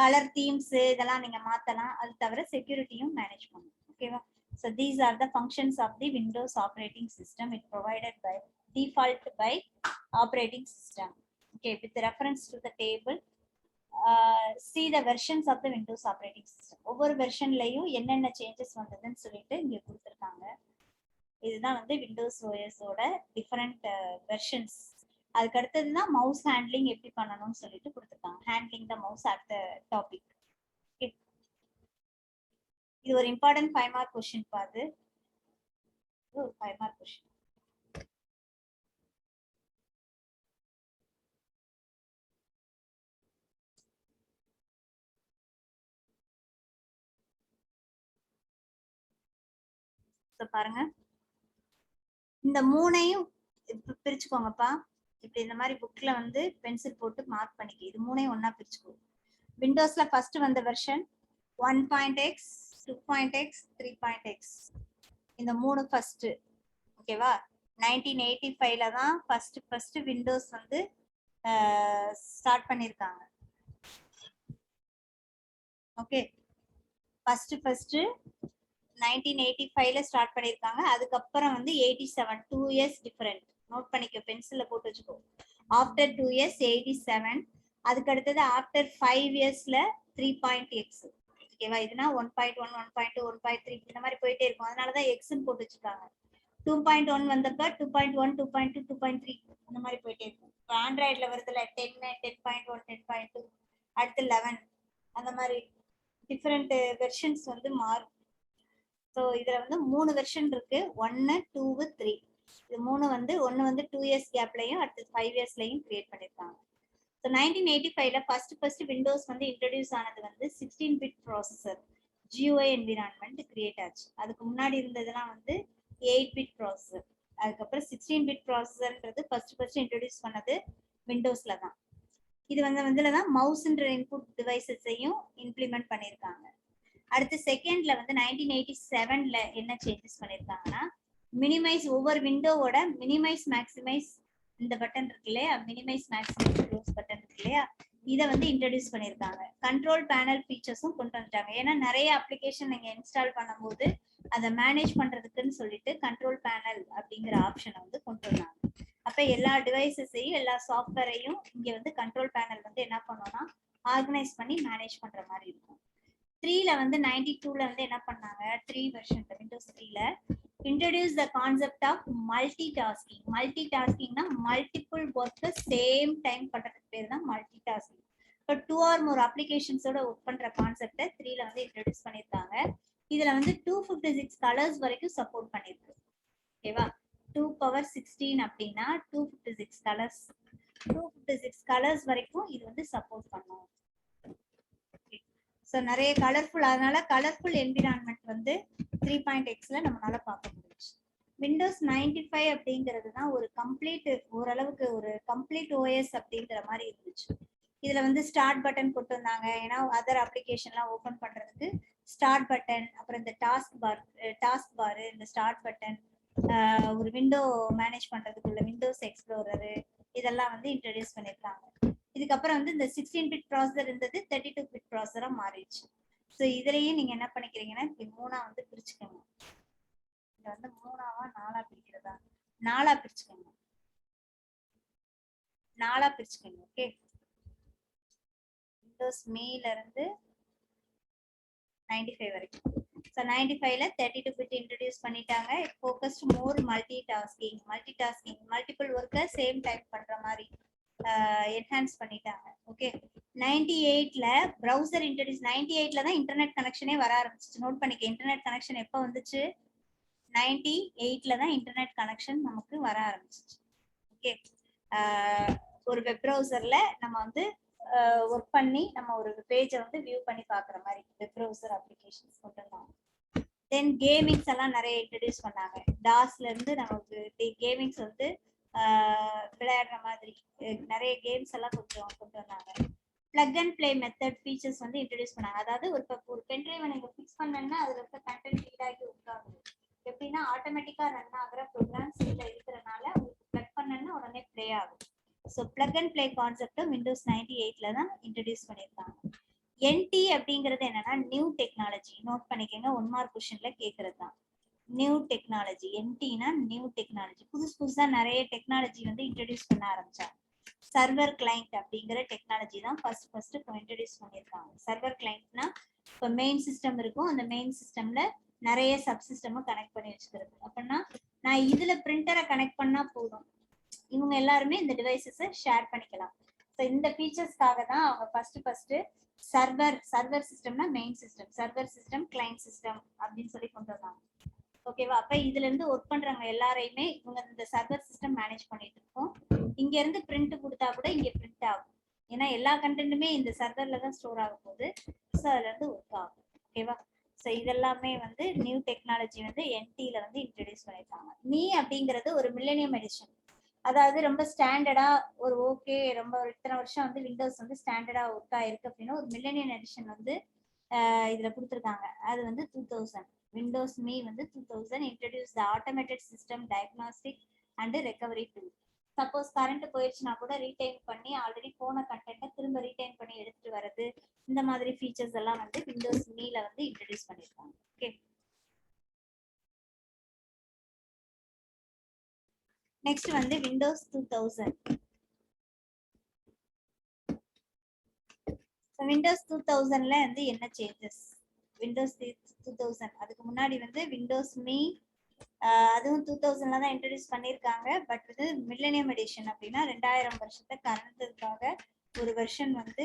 கலர் தீம்ஸ் இதெல்லாம் நீங்க மாத்தலாம். அது தவிர செக்யூரிட்டியும் மேனேஜ் பண்ணும். ஓகேவா? So these are the functions of the Windows operating system. It provided by default by operating system. Okay, with reference to the table, see the versions of the Windows operating system. ஒவ்வொரு வெர்ஷன்லயும் என்னென்ன changes வந்ததுன்னு சொல்லிட்டு இங்க கொடுத்துருக்காங்க. இதுதான் வந்து Windows ஓஎஸோட different versions. அதுக்கு அடுத்ததுதான் mouse handling எப்படி பண்ணணும்னு சொல்லிட்டு கொடுத்துருக்காங்க. Handling the mouse at the topic. இது ஒரு இம்பார்ட்டன்ட் 5 மார்க் கொஸ்டின் பாது. ஒரு 5 மார்க் கொஸ்டின். பாருங்க, இந்த மூணையும் பிரிச்சுக்கோங்கப்பா. இப்படி இந்த மாதிரி புக்ல வந்து பென்சில் போட்டு மார்க் பண்ணிக்க. இது மூணையும் ஒன்னா பிரிச்சுக்கோ. விண்டோஸ்ல ஃபர்ஸ்ட் வந்த வெர்ஷன் 1.x, 2.x, 3.x, இந்த மூணு ஃபர்ஸ்ட். ஓகேவா? 1985ல தான் ஃபர்ஸ்ட் விண்டோஸ் வந்து ஸ்டார்ட் பண்ணிருக்காங்க. ஓகே, ஃபர்ஸ்ட் 1985ல ஸ்டார்ட் பண்ணிருக்காங்க. அதுக்கப்புறம் வந்து 87, 2 இயர்ஸ் டிஃபரெண்ட். நோட் பண்ணிக்கோ, பென்சில்ல போட்டு வச்சுக்கோ. ஆஃப்டர் 2 இயர்ஸ் 87, அதுக்கு அடுத்தது ஆஃப்டர் 5 இயர்ஸ்ல 3.x. ஓகேவா? இதுனா 1.1, 1.2, 1.3 இந்த மாதிரி போயிட்டே இருக்கும். அதனாலதான் எக்ஸ்ன்னு போட்டு வச்சிருக்காங்க. 2.1 வந்தப்ப 2.1, 2.2, 2.3 இந்த மாதிரி போயிட்டே இருக்கும். இப்போ ஆண்ட்ராய்ட்ல வருதுல 10, 10.1, 10.2, அடுத்து 11, அந்த மாதிரி டிஃப்ரெண்ட் வெர்ஷன்ஸ் வந்து மாறும். ஸோ இதுல வந்து 3 வெர்ஷன் இருக்கு, 1, 2, 3. இது மூணு வந்து ஒன்னு வந்து 2 இயர்ஸ் கேப்லயும் அடுத்து 5 இயர்ஸ்லயும் கிரியேட் பண்ணிருக்காங்க. ஸோ 1985ல ஃபர்ஸ்ட் விண்டோஸ் வந்து இன்ட்ரடியூஸ் ஆனது வந்து 16 bit processor GUI environment create ஆச்சு. அதுக்கு முன்னாடி இருந்ததெல்லாம் வந்து 8 பிட் ப்ராசஸர். அதுக்கப்புறம் 16 பிட் ப்ராசஸர்ன்றது ஃபர்ஸ்ட் இன்ட்ரடியூஸ் பண்ணது விண்டோஸ்ல தான். இது வந்து தான் மவுஸ்ன்ற இன்புட் டிவைசஸையும் இம்ப்ளிமெண்ட் பண்ணியிருக்காங்க. அடுத்து செகண்ட்ல வந்து 1987ல என்ன சேஞ்சஸ் பண்ணிருக்காங்கன்னா, மினிமைஸ், ஒவ்வொரு விண்டோவோட மினிமைஸ் மேக்ஸிமைஸ் இந்த பட்டன் இருக்கு இல்லையா, மினிமைஸ் மேக்ஸிமைஸ் க்ளோஸ் பட்டன் இருக்கு இல்லையா, இதை வந்து இன்ட்ரடியூஸ் பண்ணிருக்காங்க. கண்ட்ரோல் பேனல் ஃபீச்சர்ஸும் கொண்டு வந்துட்டாங்க. ஏன்னா நிறைய அப்ளிகேஷன் நீங்க இன்ஸ்டால் பண்ணும்போது அதை மேனேஜ் பண்றதுக்குன்னு சொல்லிட்டு கண்ட்ரோல் பேனல் அப்படிங்கிற ஆப்ஷனை வந்து கொண்டு வந்தாங்க. அப்ப எல்லா டிவைசஸையும் எல்லா சாஃப்ட்வேரையும் இங்க வந்து கண்ட்ரோல் பேனல் வந்து என்ன பண்ணோம்னா ஆர்கனைஸ் பண்ணி மேனேஜ் பண்ற மாதிரி இருக்கும். 3ல வந்து 92ல வந்து என்ன பண்ணாங்க, 3 வெர்ஷன் விண்டோஸ் 3ல introduce the concept of multi tasking. Multi டாஸ்கிங்னா மல்டிபிள் ஒர்க் சேம் டைம் பண்றதுக்கு பேர் தான் மல்டி டாஸ்கிங். இப்போ 2 or more அப்ளிகேஷன்ஸோட ஒர்க் பண்ற கான்செப்டை 3ல வந்து இன்ட்ரோடியூஸ் பண்ணிருக்காங்க. இதுல வந்து 256 கலர்ஸ் வரைக்கும் சப்போர்ட் பண்ணிருக்கு. ஓகேவா? 2^16 அப்படின்னா 256 கலர்ஸ், 256 கலர்ஸ் வரைக்கும் இது வந்து சப்போர்ட் பண்ணும். ஸோ நிறைய கலர்ஃபுல், அதனால கலர்ஃபுல் என்விரான்மெண்ட் வந்து 3.xல நம்மளால பார்க்க முடியும். விண்டோஸ் 95 அப்படிங்கிறது தான் ஒரு கம்ப்ளீட், ஓரளவுக்கு ஒரு கம்ப்ளீட் ஓஎஸ் அப்படிங்கிற மாதிரி இருந்துச்சு. இதுல வந்து ஸ்டார்ட் பட்டன் கொண்டு வந்தாங்க. ஏன்னா அதர் அப்ளிகேஷன்லாம் ஓபன் பண்றதுக்கு ஸ்டார்ட் பட்டன், அப்புறம் இந்த டாஸ்க் பார், இந்த ஸ்டார்ட் பட்டன், ஒரு விண்டோ மேனேஜ் பண்றதுக்குள்ள விண்டோஸ் எக்ஸ்ப்ளோரரு, இதெல்லாம் வந்து இன்ட்ரடியூஸ் பண்ணிருக்காங்க. இதுக்கப்புறம் வந்து இந்த 16 பிட் ப்ராசஸர் இருந்தது 32 பிட் ப்ராசஸரா மாறிடுச்சு. ஸோ இதுலயே நீங்க என்ன பண்ணிக்கிறீங்கன்னா இப்படி மூணா வந்து பிரிச்சுக்கோங்க. இதை வந்து மூணாவா நாலா பிரிக்கிறதா, நாலா பிரிச்சுக்கோங்க. ஓகே. விண்டோஸ் மீல இருந்து 95 வரைக்கும். ஸோ 95ல 32 பிட் இன்ட்ரடியூஸ் பண்ணிட்டாங்க. ஃபோக்கஸ்ட் மோர் மல்டி டாஸ்கிங், மல்டிபிள் ஒர்க்கை சேம் டைம் பண்ற மாதிரி என்ஹான்ஸ் பண்ணிட்டாங்க. ஓகே. 98ல ப்ரௌசர் இன்ட்ரடியூஸ், 98ல தான் இன்டர்நெட் கனெக்ஷனே வர ஆரம்பிச்சிச்சு. நோட் பண்ணிக்க, இன்டர்நெட் கனெக்ஷன் எப்போ வந்துச்சு? 98ல தான் இன்டர்நெட் கனெக்ஷன் நமக்கு வர ஆரம்பிச்சிச்சு. ஓகே. ஒரு வெப் ப்ரௌசர்ல நம்ம வந்து ஒர்க் பண்ணி நம்ம ஒரு பேஜை வந்து வியூ பண்ணி பார்க்குற மாதிரி வெப் ப்ரௌசர் அப்ளிகேஷன்ஸ் கொண்டு வந்தாங்க. தென் கேமிங்ஸ் எல்லாம் நிறைய இன்ட்ரடியூஸ் பண்ணாங்க. டாஸ்ல இருந்து நமக்கு கேமிங்ஸ் வந்து விளையாடுற மாதிரி நிறைய கேம்ஸ் எல்லாம் கொஞ்சம் கொண்டு வந்தாங்க. Plug and play method features வந்து இன்ட்ரடியூஸ் பண்ணாங்க. அதாவது ஒரு பென்ட்ரைவை நீங்க ஃபிக்ஸ் பண்ணா அதுல இருக்க கண்டென்ட் ரீட் ஆகி உட்காருது. எப்படின்னா ஆட்டோமேட்டிக்கா ரன் ஆகிற ப்ரோக்ராம்ஸ் இதுல இருக்கிறதுனால உங்களுக்கு பிளக் பண்ணா உடனே பிளே ஆகும். ஸோ பிளக் அண்ட் பிளே கான்செப்டும் விண்டோஸ் 98ல தான் இன்ட்ரடியூஸ் பண்ணியிருக்காங்க. NT அப்படிங்கிறது என்னன்னா நியூ டெக்னாலஜி. நோட் பண்ணிக்கோங்க, 1 மார்க் கொஸ்டின்ல கேட்கறது தான் நியூ டெக்னாலஜி. NTனா நியூ டெக்னாலஜி. புதுசா நிறைய டெக்னாலஜி வந்து இன்ட்ரடியூஸ் பண்ண ஆரம்பிச்சாங்க. சர்வர் கிளைண்ட் அப்படிங்கிற டெக்னாலஜி தான் ஃபர்ஸ்ட் இன்ட்ரடியூஸ் பண்ணியிருக்காங்க. சர்வர் கிளைண்ட்னா இப்போ மெயின் சிஸ்டம் இருக்கும், அந்த மெயின் சிஸ்டம்ல நிறைய சப் சிஸ்டமை கனெக்ட் பண்ணி வச்சுக்கிறது. அப்படின்னா நான் இதுல பிரிண்டரை கனெக்ட் பண்ணா போதும், இவங்க எல்லாருமே இந்த டிவைசஸை ஷேர் பண்ணிக்கலாம். ஸோ இந்த ஃபீச்சர்ஸ்க்காக தான் அவங்க ஃபர்ஸ்ட் சர்வர் சிஸ்டம்னா main system, server system, client system அப்படின்னு சொல்லி கொண்டு வந்தாங்க. ஓகேவா? அப்ப இதுல இருந்து ஒர்க் பண்றவங்க எல்லாரையுமே இவங்க இந்த சர்வர் சிஸ்டம் மேனேஜ் பண்ணிட்டு இருக்கோம். இங்க இருந்து பிரிண்ட் கொடுத்தா கூட இங்க பிரிண்ட் ஆகும். ஏன்னா எல்லா கண்டென்ட்டுமே இந்த சர்வர்ல தான் ஸ்டோர் ஆகும் போது ஸோ அதுல இருந்து ஒர்க் ஆகும். ஓகேவா? ஸோ இதெல்லாமே வந்து நியூ டெக்னாலஜி வந்து NTல வந்து இன்ட்ரடியூஸ் பண்ணிருக்காங்க. மீ அப்படிங்கிறது ஒரு மில்லேனியம் எடிஷன். அதாவது ரொம்ப ஸ்டாண்டர்டா ஒரு ஓகே, ரொம்ப இத்தனை வருஷம் வந்து விண்டோஸ் வந்து ஸ்டாண்டர்டா ஒர்க் ஆயிருக்கு அப்படின்னா ஒரு மில்லேனியம் எடிஷன் வந்து இதுல கொடுத்துருக்காங்க. அது வந்து 2000 விண்டோஸ் மீ வந்து 2000 introduce the automated system diagnostic and recovery tool. Suppose current போயிடுச்சுன்னா கூட ரீடைன் பண்ணி ஆல்ரெடி போன கண்டென்ட்டை திரும்ப ரீடைன் பண்ணி எடுத்துட்டு வர்றது, இந்த மாதிரி ஃபீச்சர்ஸ் எல்லாம் வந்து விண்டோஸ் மீல வந்து இன்ட்ரடியூஸ் பண்ணிருக்காங்க. ஓகே. நெக்ஸ்ட் வந்து விண்டோஸ் 2000. விண்டோஸ் 2000ல வந்து என்ன சேஞ்சஸ்? விண்டோஸ் 2000 அதுக்கு முன்னாடி வந்து விண்டோஸ் மீ அதுவும் 2000ல தான் இன்ட்ரடியூஸ் பண்ணியிருக்காங்க. பட் இது மில்லேனியம் எடிஷன் அப்படின்னா 2000 வருஷத்தை கடந்ததுக்காக ஒரு வெர்ஷன் வந்து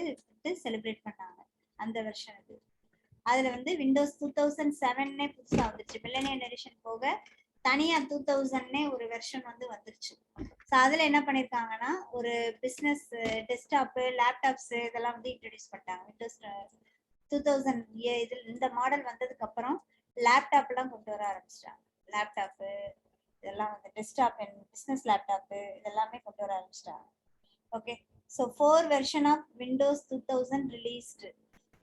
செலிப்ரேட் பண்ணாங்க. அந்த வெர்ஷன் இது. அதுல வந்து விண்டோஸ் 2007 புதுசா வந்துருச்சு. மில்லேனியம் எடிஷன் போக தனியா 2000 ஒரு வெர்ஷன் வந்து வந்துருச்சு. ஸோ அதுல என்ன பண்ணிருக்காங்கன்னா ஒரு பிசினஸ் டெஸ்க்டாப்பு, லேப்டாப்ஸ் இதெல்லாம் வந்து இன்ட்ரடியூஸ் பண்ணிட்டாங்க. விண்டோஸ் 2000 இதுல இந்த மாடல் வந்ததுக்கு அப்புறம் லேப்டாப் எல்லாம் கொண்டு வர ஆரம்பிச்சிட்டாங்க. லேப்டாப்பு இதெல்லாம் வந்து டெஸ்க்டாப் அண்ட் பிசினஸ் லேப்டாப்பு இதெல்லாமே கொண்டு வர ஆரம்பிச்சிட்டாங்க. Okay. So 4 version of Windows 2000 released.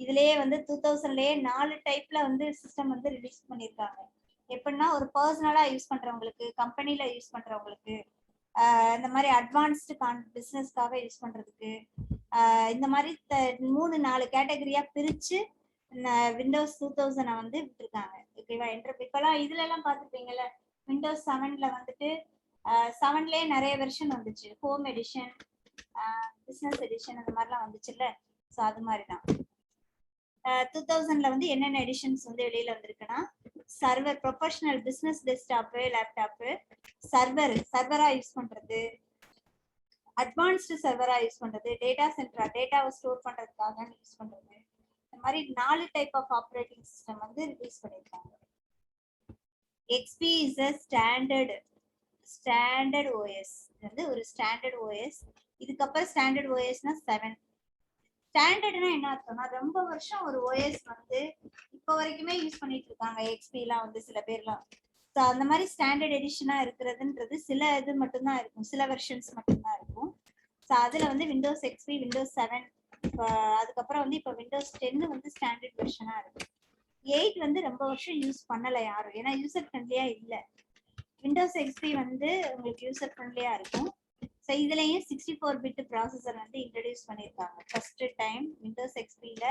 இதுலயே வந்து 2000லயே 4 டைப்ல வந்து சிஸ்டம் வந்து ரிலீஸ் பண்ணியிருக்காங்க. எப்படின்னா ஒரு பர்சனலா யூஸ் பண்றவங்களுக்கு, கம்பெனில யூஸ் பண்றவங்களுக்கு, இந்த மாதிரி அட்வான்ஸ்டு பிசினஸ்க்காக யூஸ் பண்றதுக்கு, இந்த மாதிரி 3-4 கேட்டகரியா பிரிச்சு விண்டோஸ் 2000 வந்து விட்டுருக்காங்க. ஓகேவா? இப்பெல்லாம் இதுல எல்லாம் பாத்துருப்பீங்கல்ல, விண்டோஸ் 7ல வந்துட்டு 7லயே நிறைய வெர்ஷன் வந்துச்சு. ஹோம் எடிஷன், பிசினஸ் எடிஷன் அந்த மாதிரிலாம் வந்துச்சுல்ல. ஸோ அது மாதிரிதான் 2000ல வந்து என்னென்ன எடிஷன்ஸ் வந்து வெளியில வந்திருக்குன்னா server, professional business desktop, laptop, சர்வரா யூஸ் பண்றது, அட்வான்ஸ்டு சர்வரா யூஸ் பண்றது, டேட்டா சென்டரா டேட்டாவை ஸ்டோர் பண்றதுக்காக யூஸ் பண்றது, இந்த மாதிரி 4 டைப் ஆஃப் ஆப்ரேட்டிங் சிஸ்டம் வந்து ரிலீஸ் பண்ணிருக்காங்க. XP is a standard OS. இது வந்து ஒரு ஸ்டாண்டர்ட் OS. இதுக்கப்புறம் ஸ்டாண்டர்ட் OSனா 7. ஸ்டாண்டர்ட்னா என்ன அர்த்தம்னா ரொம்ப வருஷம் ஒரு OS வந்து இப்போ வரைக்குமே யூஸ் பண்ணிட்டு இருக்காங்க. XP எல்லாம் வந்து சில பேர்லாம் ஸோ அந்த மாதிரி ஸ்டாண்டர்ட் எடிஷனா இருக்கிறதுன்றது சில இது மட்டும்தான் இருக்கும், சில வெர்ஷன்ஸ் மட்டும்தான் இருக்கும். ஸோ அதுல வந்து விண்டோஸ் எக்ஸ்பி, விண்டோஸ் 7, அதுக்கப்புறம் வந்து இப்போ விண்டோஸ் 10 வந்து ஸ்டாண்டர்ட் வெர்ஷனா இருக்கு. 8 வந்து ரொம்ப வருஷம் யூஸ் பண்ணல யாரும், ஏன்னா யூசர் ஃப்ரெண்ட்லியா இல்லை. விண்டோஸ் எக்ஸ்பி வந்து உங்களுக்கு யூசர் ஃப்ரெண்ட்லியா இருக்கும். ஸோ இதுலயும் 64 பிட் ப்ராசஸர் வந்து இன்ட்ரடியூஸ் பண்ணியிருக்காங்க. ஃபர்ஸ்ட் டைம் விண்டோஸ் எக்ஸ்பில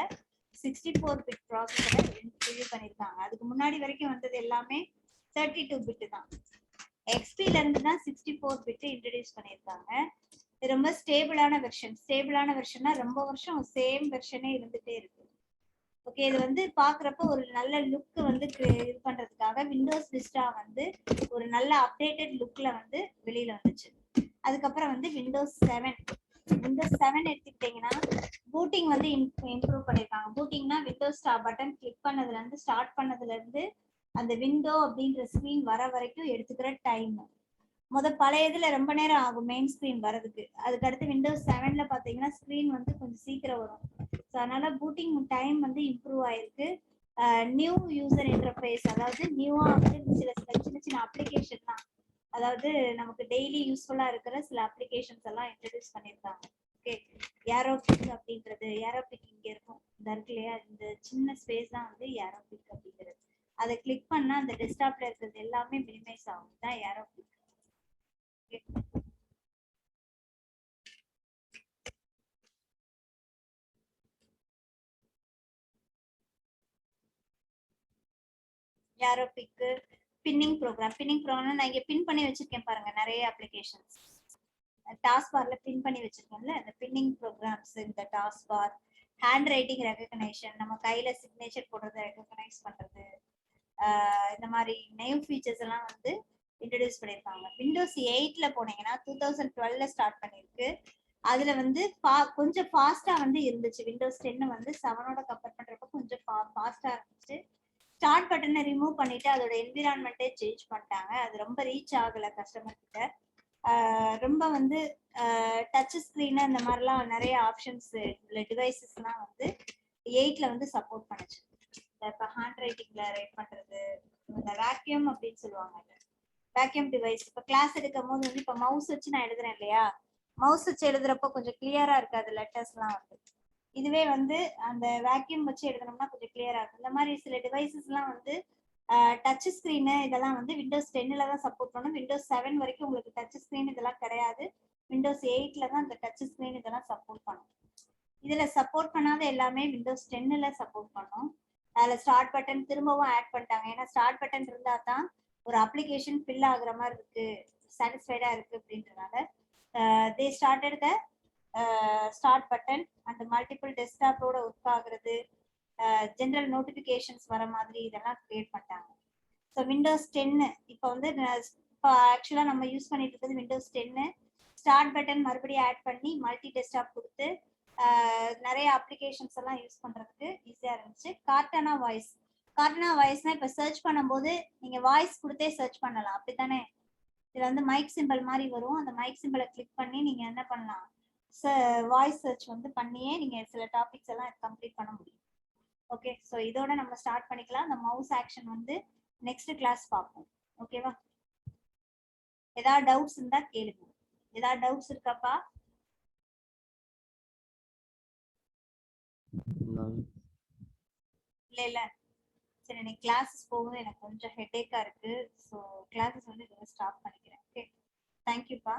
64 பிட் ப்ராசஸரை இன்ட்ரடியூஸ் பண்ணியிருக்காங்க. அதுக்கு முன்னாடி வரைக்கும் வந்தது எல்லாமே 32 பிட் தான். எக்ஸ்பில இருந்து தான் 64 பிட் இன்ட்ரடியூஸ் பண்ணியிருக்காங்க. இது ரொம்ப ஸ்டேபிளான வெர்ஷன். ஸ்டேபிளான வெர்ஷன்னா ரொம்ப வருஷம் சேம் வெர்ஷனே இருந்துட்டே இருக்கு. ஓகே, இது வந்து பாக்குறப்ப ஒரு நல்ல லுக் வந்து இது பண்றதுக்காக விண்டோஸ் விஸ்டா வந்து ஒரு நல்ல அப்டேட்டட் லுக்ல வந்து வெளியில வந்துச்சு. அதுக்கப்புறம் வந்து விண்டோஸ் 7 எடுத்துக்கிட்டீங்கன்னா பூட்டிங் வந்து இம்ப்ரூவ் பண்ணிருக்காங்க. பூட்டிங்னா விண்டோஸ் பட்டன் கிளிக் பண்ணதுல இருந்து ஸ்டார்ட் பண்ணதுல இருந்து அந்த விண்டோ அப்படின்ற ஸ்கிரீன் வர வரைக்கும் எடுத்துக்கிற டைம். பழைய இதுல ரொம்ப நேரம் ஆகும் மெயின் ஸ்கிரீன் வரதுக்கு. அதுக்கு அடுத்து விண்டோஸ் 7ல பாத்தீங்கன்னா ஸ்கிரீன் வந்து கொஞ்சம் சீக்கிரம் வரும். ஸோ அதனால பூட்டிங் டைம் வந்து இம்ப்ரூவ் ஆயிருக்கு. நியூ யூசர் இன்டர்ஃபேஸ், அதாவது நியூவா வந்து சில சின்ன சின்ன அப்ளிகேஷன்லாம், அதாவது நமக்கு டெய்லி யூஸ்ஃபுல்லா இருக்கிற சில அப்ளிகேஷன்ஸ் எல்லாம் இன்ட்ரடியூஸ் பண்ணியிருக்காங்க. ஓகே, ஏரோபிக் அப்படின்றது, ஏரோபிக் இங்க இருக்கும், இந்த இருக்கு இல்லையா, இந்த சின்ன ஸ்பேஸ் தான் வந்து ஏரோபிக் அப்படிங்கிறது. அதை கிளிக் பண்ணா அந்த டெஸ்க்டாப்ல இருக்கிறது எல்லாமே மினிமைஸ் ஆகும், தான் aero peek. Aero peek pinning program. Pinning program நான் இங்க பின் பண்ணி வச்சிருக்கேன் பாருங்க, நிறைய அப்ளிகேஷன்ஸ் டாஸ்க் பார்ல பின் பண்ணி வச்சிருக்கேன்ல, அந்த பின்னிங் ப்ரோக்ராம்ஸ், இந்த taskbar, handwriting recognition, நம்ம கையில சிக்னேச்சர் போடுறத ரெகக்னைஸ் பண்றது, இந்த மாதிரி நியூ ஃபீச்சர்ஸ் எல்லாம் வந்து இன்ட்ரடியூஸ் பண்ணியிருக்காங்க. விண்டோஸ் 8ல போனீங்கன்னா 2012ல ஸ்டார்ட் பண்ணிருக்கு. அதுல வந்து கொஞ்சம் ஃபாஸ்டா வந்து இருந்துச்சு. விண்டோஸ் 10 வந்து 7ஓட கம்பேர் பண்றப்ப கொஞ்சம் ஃபாஸ்டா இருந்துச்சு. ஸ்டார்ட் பட்டனை ரிமூவ் பண்ணிட்டு அதோட என்விரான்மெண்ட்டே சேஞ்ச் பண்ணிட்டாங்க. அது ரொம்ப ரீச் ஆகல கஸ்டமர் கிட்ட. ரொம்ப வந்து டச் ஸ்கிரீன் இந்த மாதிரிலாம் நிறைய ஆப்ஷன்ஸ் டிவைசஸ்லாம் வந்து 8ல வந்து சப்போர்ட் பண்ணுச்சு. இப்போ ஹேண்ட் ரைட்டிங்ல ரைட் பண்றது, இந்த வேக்யூம் அப்படின்னு சொல்லுவாங்க, வேக்யூம் டிவைஸ். இப்போ கிளாஸ் எடுக்கும் போது வந்து இப்போ மவுஸ் வச்சு நான் எழுதுறேன் இல்லையா, மவுஸ் வச்சு எழுதுறப்போ கொஞ்சம் கிளியரா இருக்காது லெட்டர்ஸ்லாம் வந்து. இதுவே வந்து அந்த வேக்யூம் வச்சு எழுதணும்னா கொஞ்சம் கிளியரா இருக்கும். இந்த மாதிரி சில டிவைசஸ்லாம் வந்து டச் ஸ்கிரீனு இதெல்லாம் வந்து விண்டோஸ் 10ல தான் சப்போர்ட் பண்ணும். விண்டோஸ் 7 வரைக்கும் உங்களுக்கு டச் ஸ்கிரீன் இதெல்லாம் கிடையாது. விண்டோஸ் 8ல தான் அந்த டச் ஸ்கிரீன் இதெல்லாம் சப்போர்ட் பண்ணும். இதுல சப்போர்ட் பண்ணாத எல்லாமே விண்டோஸ் 10ல சப்போர்ட் பண்ணும். அதுல ஸ்டார்ட் பட்டன் திரும்பவும் ஆட் பண்ணிட்டாங்க. ஏன்னா ஸ்டார்ட் பட்டன் இருந்தா தான் ஒரு அப்ளிகேஷன் ஃபில் ஆகுற மாதிரி இருக்கு, சாட்டிஸ்ஃபைடா இருக்கு அப்படின்றனால they started the start button and multiple டெஸ்க்டாப்போட ஒர்க் ஆகுறது, ஜென்ரல் நோட்டிபிகேஷன்ஸ் வர மாதிரி இதெல்லாம் கிரியேட் பண்ணிட்டாங்க. ஸோ விண்டோஸ் 10 இப்போ வந்து இப்போ ஆக்சுவலாக நம்ம யூஸ் பண்ணிட்டு இருக்கிறது விண்டோஸ் 10. ஸ்டார்ட் பட்டன் மறுபடியும் ஆட் பண்ணி மல்டி டெஸ்க்டாப் கொடுத்து நிறைய அப்ளிகேஷன்ஸ் எல்லாம் யூஸ் பண்றதுக்கு ஈஸியா இருந்துச்சு. கார்டானா வாய்ஸ்னா இப்போ சர்ச் பண்ணும்போது நீங்க வாய்ஸ் கொடுத்தே சர்ச் பண்ணலாம், அப்படித்தானே? இதுல வந்து மைக் சிம்பிள் மாதிரி வரும். அந்த மைக் சிம்பிளை கிளிக் பண்ணி நீங்க என்ன பண்ணலாம், வாய்ஸ் சர்ச் வந்து பண்ணியே நீங்க சில டாபிக்ஸ் எல்லாம் கம்ப்ளீட் பண்ண முடியும். ஓகே, ஸோ இதோட நம்ம ஸ்டார்ட் பண்ணிக்கலாம். அந்த மவுஸ் ஆக்ஷன் வந்து நெக்ஸ்ட் கிளாஸ் பார்ப்போம். ஓகேவா? ஏதாவது டவுட்ஸ் இருந்தா கேளுங்க. ஏதாவது டவுட்ஸ் இருக்காப்பா? இல்ல சரி, நீ கிளாஸஸ் போகும்போது எனக்கு கொஞ்சம் ஹெட்டேக்கா இருக்கு. ஸோ கிளாஸஸ் வந்து ஸ்டாப் பண்ணிக்கிறேன். ஓகே, தேங்க்யூப்பா.